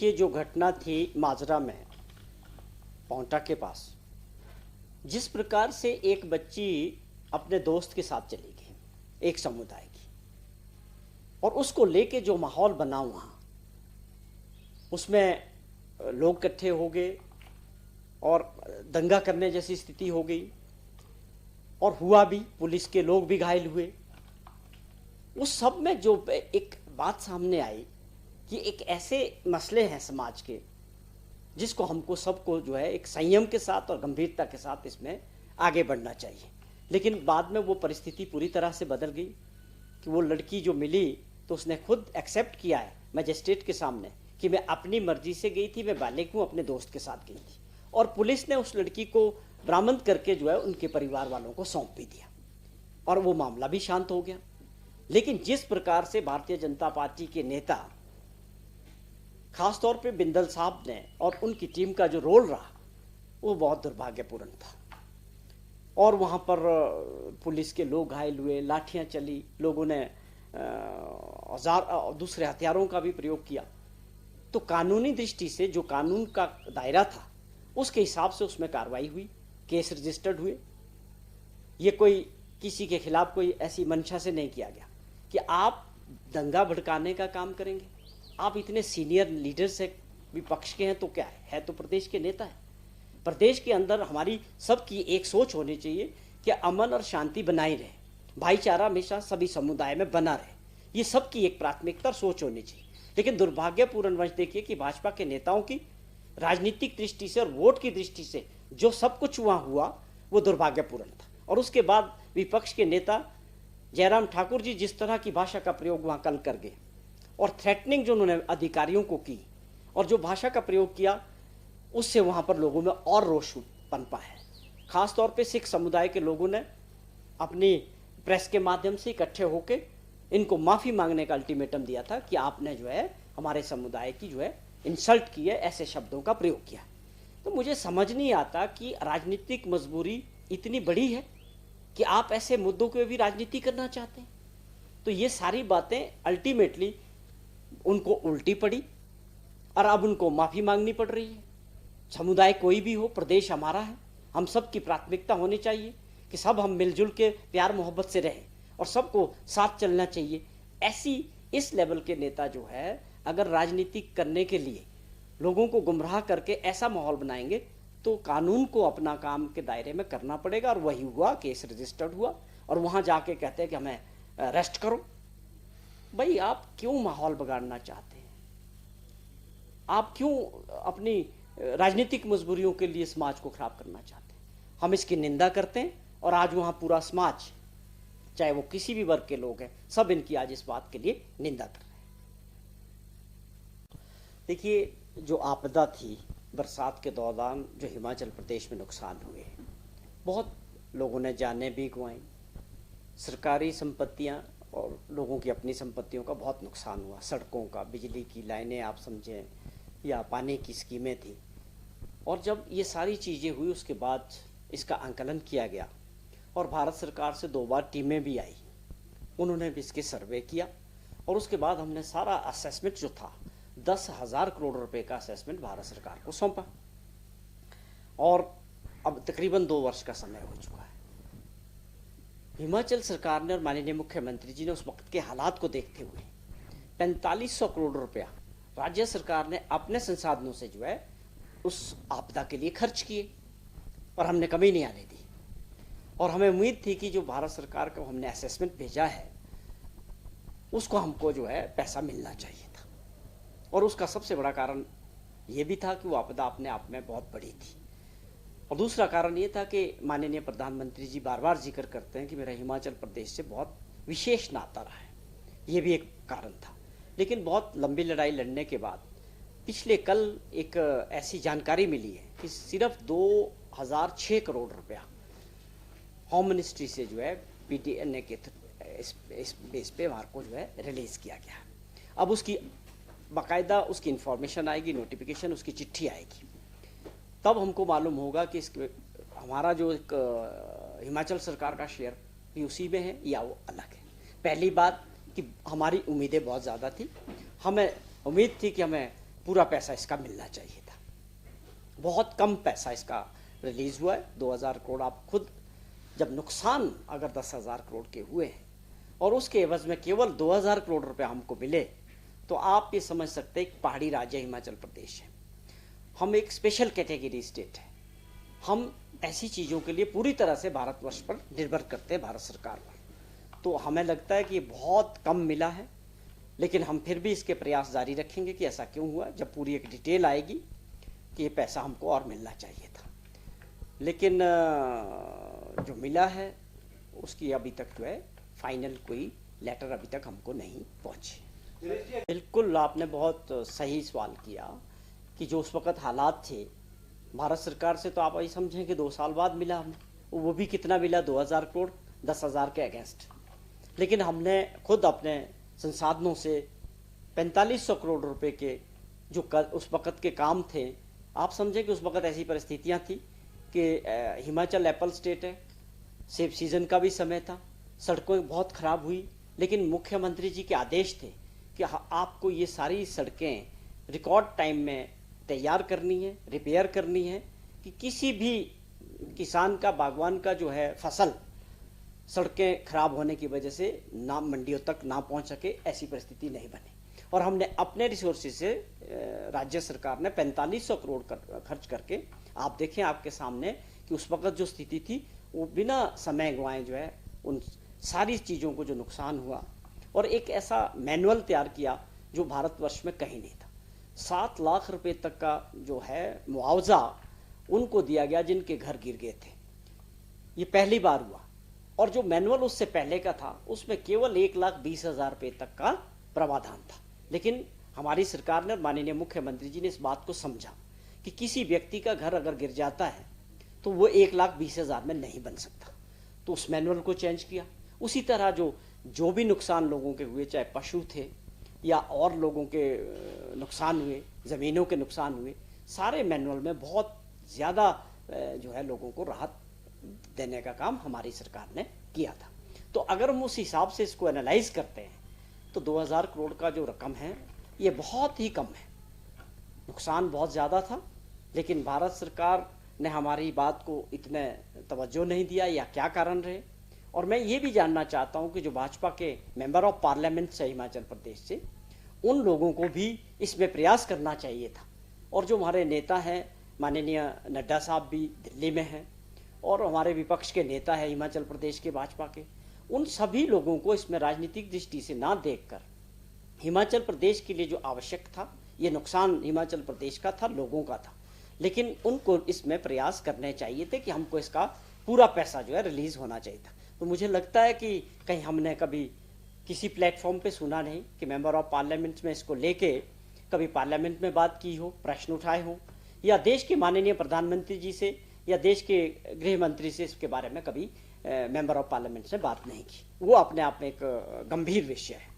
देखिए, जो घटना थी माजरा में, पौंटा के पास, जिस प्रकार से एक बच्ची अपने दोस्त के साथ चली गई, एक समुदाय की, और उसको लेके जो माहौल बना वहाँ, उसमें लोग इकट्ठे हो गए और दंगा करने जैसी स्थिति हो गई, और हुआ भी, पुलिस के लोग भी घायल हुए। उस सब में जो एक बात सामने आई कि एक ऐसे मसले हैं समाज के जिसको हमको सबको जो है एक संयम के साथ और गंभीरता के साथ इसमें आगे बढ़ना चाहिए। लेकिन बाद में वो परिस्थिति पूरी तरह से बदल गई कि वो लड़की जो मिली तो उसने खुद एक्सेप्ट किया है मजिस्ट्रेट के सामने कि मैं अपनी मर्जी से गई थी, मैं बालिग हूँ, अपने दोस्त के साथ गई थी, और पुलिस ने उस लड़की को बरामद करके जो है उनके परिवार वालों को सौंप भी दिया और वो मामला भी शांत हो गया। लेकिन जिस प्रकार से भारतीय जनता पार्टी के नेता, खासतौर पे बिंदल साहब ने और उनकी टीम का जो रोल रहा वो बहुत दुर्भाग्यपूर्ण था, और वहाँ पर पुलिस के लोग घायल हुए, लाठियाँ चली, लोगों ने औजार दूसरे हथियारों का भी प्रयोग किया। तो कानूनी दृष्टि से जो कानून का दायरा था उसके हिसाब से उसमें कार्रवाई हुई, केस रजिस्टर्ड हुए। ये कोई किसी के खिलाफ कोई ऐसी मंशा से नहीं किया गया कि आप दंगा भड़काने का काम करेंगे। आप इतने सीनियर लीडर्स है, विपक्ष के हैं, तो क्या है तो प्रदेश के नेता है। प्रदेश के अंदर हमारी सबकी एक सोच होनी चाहिए कि अमन और शांति बनाई रहे, भाईचारा हमेशा सभी समुदाय में बना रहे, ये सबकी एक प्राथमिकता और सोच होनी चाहिए। लेकिन दुर्भाग्यपूर्ण वंश देखिए कि भाजपा के नेताओं की राजनीतिक दृष्टि से और वोट की दृष्टि से जो सब कुछ वहाँ हुआ वो दुर्भाग्यपूर्ण था। और उसके बाद विपक्ष के नेता जयराम ठाकुर जी जिस तरह की भाषा का प्रयोग वहाँ कल कर गए और थ्रेटनिंग जो उन्होंने अधिकारियों को की और जो भाषा का प्रयोग किया, उससे वहाँ पर लोगों में और रोष पनपा है। खासतौर पे सिख समुदाय के लोगों ने अपनी प्रेस के माध्यम से इकट्ठे होकर इनको माफ़ी मांगने का अल्टीमेटम दिया था कि आपने जो है हमारे समुदाय की जो है इंसल्ट की है, ऐसे शब्दों का प्रयोग किया। तो मुझे समझ नहीं आता कि राजनीतिक मजबूरी इतनी बड़ी है कि आप ऐसे मुद्दों पे भी राजनीति करना चाहते हैं। तो ये सारी बातें अल्टीमेटली उनको उल्टी पड़ी और अब उनको माफ़ी मांगनी पड़ रही है। समुदाय कोई भी हो, प्रदेश हमारा है, हम सब की प्राथमिकता होनी चाहिए कि सब हम मिलजुल के प्यार मोहब्बत से रहें और सबको साथ चलना चाहिए। ऐसी इस लेवल के नेता जो है अगर राजनीति करने के लिए लोगों को गुमराह करके ऐसा माहौल बनाएंगे तो कानून को अपना काम के दायरे में करना पड़ेगा। और वही हुआ, केस रजिस्टर्ड हुआ और वहाँ जाके कहते हैं कि हमें अरेस्ट करो। भाई, आप क्यों माहौल बिगाड़ना चाहते हैं? आप क्यों अपनी राजनीतिक मजबूरियों के लिए समाज को खराब करना चाहते हैं? हम इसकी निंदा करते हैं और आज वहाँ पूरा समाज, चाहे वो किसी भी वर्ग के लोग हैं, सब इनकी आज इस बात के लिए निंदा कर रहे हैं। देखिए, जो आपदा थी बरसात के दौरान जो हिमाचल प्रदेश में नुकसान हुए, बहुत लोगों ने जानें भी गंवाई, सरकारी संपत्तियां और लोगों की अपनी संपत्तियों का बहुत नुकसान हुआ। सड़कों का, बिजली की लाइनें आप समझें, या पानी की स्कीमें थी। और जब ये सारी चीज़ें हुई उसके बाद इसका आंकलन किया गया और भारत सरकार से 2 बार टीमें भी आई, उन्होंने भी इसके सर्वे किया और उसके बाद हमने सारा असेसमेंट जो था 10,000 करोड़ रुपए का असेसमेंट भारत सरकार को सौंपा और अब तकरीबन 2 वर्ष का समय हो चुका है। हिमाचल सरकार ने और माननीय मुख्यमंत्री जी ने उस वक्त के हालात को देखते हुए 4500 करोड़ रुपया राज्य सरकार ने अपने संसाधनों से जो है उस आपदा के लिए खर्च किए और हमने कमी नहीं आने दी। और हमें उम्मीद थी कि जो भारत सरकार को हमने असेसमेंट भेजा है उसको हमको जो है पैसा मिलना चाहिए था। और उसका सबसे बड़ा कारण ये भी था कि वो आपदा अपने आप में बहुत बड़ी थी। और दूसरा कारण ये था कि माननीय प्रधानमंत्री जी बार बार जिक्र करते हैं कि मेरा हिमाचल प्रदेश से बहुत विशेष नाता रहा है, ये भी एक कारण था। लेकिन बहुत लंबी लड़ाई लड़ने के बाद पिछले कल एक ऐसी जानकारी मिली है कि सिर्फ 2006 करोड़ रुपया होम मिनिस्ट्री से जो है PTN के इस बेस पे वहाँ को जो है रिलीज़ किया गया। अब उसकी बाकायदा उसकी इंफॉर्मेशन आएगी, नोटिफिकेशन, उसकी चिट्ठी आएगी, तब हमको मालूम होगा कि इसके हमारा जो एक हिमाचल सरकार का शेयर भी उसी में है या वो अलग है। पहली बात कि हमारी उम्मीदें बहुत ज़्यादा थी, हमें उम्मीद थी कि हमें पूरा पैसा इसका मिलना चाहिए था। बहुत कम पैसा इसका रिलीज हुआ है, 2000 करोड़। आप खुद जब नुकसान अगर 10,000 करोड़ के हुए हैं और उसके एवज में केवल 2000 करोड़ रुपए हमको मिले, तो आप ये समझ सकते हैं एक पहाड़ी राज्य हिमाचल प्रदेश है, हम एक स्पेशल कैटेगरी स्टेट है, हम ऐसी चीज़ों के लिए पूरी तरह से भारतवर्ष पर निर्भर करते हैं, भारत सरकार पर। तो हमें लगता है कि ये बहुत कम मिला है, लेकिन हम फिर भी इसके प्रयास जारी रखेंगे कि ऐसा क्यों हुआ। जब पूरी एक डिटेल आएगी कि ये पैसा हमको और मिलना चाहिए था, लेकिन जो मिला है उसकी अभी तक जो है फाइनल कोई लेटर अभी तक हमको नहीं पहुंचे। बिल्कुल आपने बहुत सही सवाल किया कि जो उस वक़्त हालात थे भारत सरकार से, तो आप यही समझें कि 2 साल बाद मिला हमें, वो भी कितना मिला, 2000 करोड़ 10,000 के अगेंस्ट। लेकिन हमने खुद अपने संसाधनों से 4500 करोड़ रुपए के जो उस वक़्त के काम थे, आप समझें कि उस वक़्त ऐसी परिस्थितियां थी कि हिमाचल एप्पल स्टेट है, सेब सीजन का भी समय था, सड़कें बहुत ख़राब हुई, लेकिन मुख्यमंत्री जी के आदेश थे कि आपको ये सारी सड़कें रिकॉर्ड टाइम में तैयार करनी है, रिपेयर करनी है, कि किसी भी किसान का, बागवान का जो है फसल सड़कें खराब होने की वजह से ना मंडियों तक ना पहुंच सके, ऐसी परिस्थिति नहीं बने। और हमने अपने रिसोर्सेज से राज्य सरकार ने 4500 करोड़ खर्च करके, आप देखें आपके सामने कि उस वक्त जो स्थिति थी वो बिना समय गंवाए जो है उन सारी चीज़ों को जो नुकसान हुआ, और एक ऐसा मैनुअल तैयार किया जो भारतवर्ष में कहीं नहीं था। 7 लाख रुपए तक का जो है मुआवजा उनको दिया गया जिनके घर गिर गए थे, ये पहली बार हुआ। और जो मैनुअल उससे पहले का था उसमें केवल 1,20,000 रुपए तक का प्रावधान था। लेकिन हमारी सरकार ने और माननीय मुख्यमंत्री जी ने इस बात को समझा कि किसी व्यक्ति का घर अगर गिर जाता है तो वो 1,20,000 में नहीं बन सकता, तो उस मैनुअल को चेंज किया। उसी तरह जो भी नुकसान लोगों के हुए, चाहे पशु थे या और लोगों के नुकसान हुए, ज़मीनों के नुकसान हुए, सारे मैनुअल में बहुत ज़्यादा जो है लोगों को राहत देने का काम हमारी सरकार ने किया था। तो अगर हम उस हिसाब से इसको एनालाइज करते हैं तो 2000 करोड़ का जो रकम है ये बहुत ही कम है। नुकसान बहुत ज़्यादा था, लेकिन भारत सरकार ने हमारी बात को इतने तवज्जो नहीं दिया, या क्या कारण रहे। और मैं ये भी जानना चाहता हूँ कि जो भाजपा के मेंबर ऑफ पार्लियामेंट से हिमाचल प्रदेश से, उन लोगों को भी इसमें प्रयास करना चाहिए था। और जो हमारे नेता हैं, माननीय नड्डा साहब भी दिल्ली में हैं, और हमारे विपक्ष के नेता है हिमाचल प्रदेश के भाजपा के, उन सभी लोगों को इसमें राजनीतिक दृष्टि से ना देखकर हिमाचल प्रदेश के लिए जो आवश्यक था, ये नुकसान हिमाचल प्रदेश का था, लोगों का था, लेकिन उनको इसमें प्रयास करने चाहिए थे कि हमको इसका पूरा पैसा जो है रिलीज होना चाहिए था। तो मुझे लगता है कि कहीं हमने कभी किसी प्लेटफॉर्म पे सुना नहीं कि मेंबर ऑफ पार्लियामेंट में इसको लेके कभी पार्लियामेंट में बात की हो, प्रश्न उठाए हो, या देश के माननीय प्रधानमंत्री जी से या देश के गृह मंत्री से इसके बारे में कभी मेंबर ऑफ पार्लियामेंट से बात नहीं की। वो अपने आप में एक गंभीर विषय है।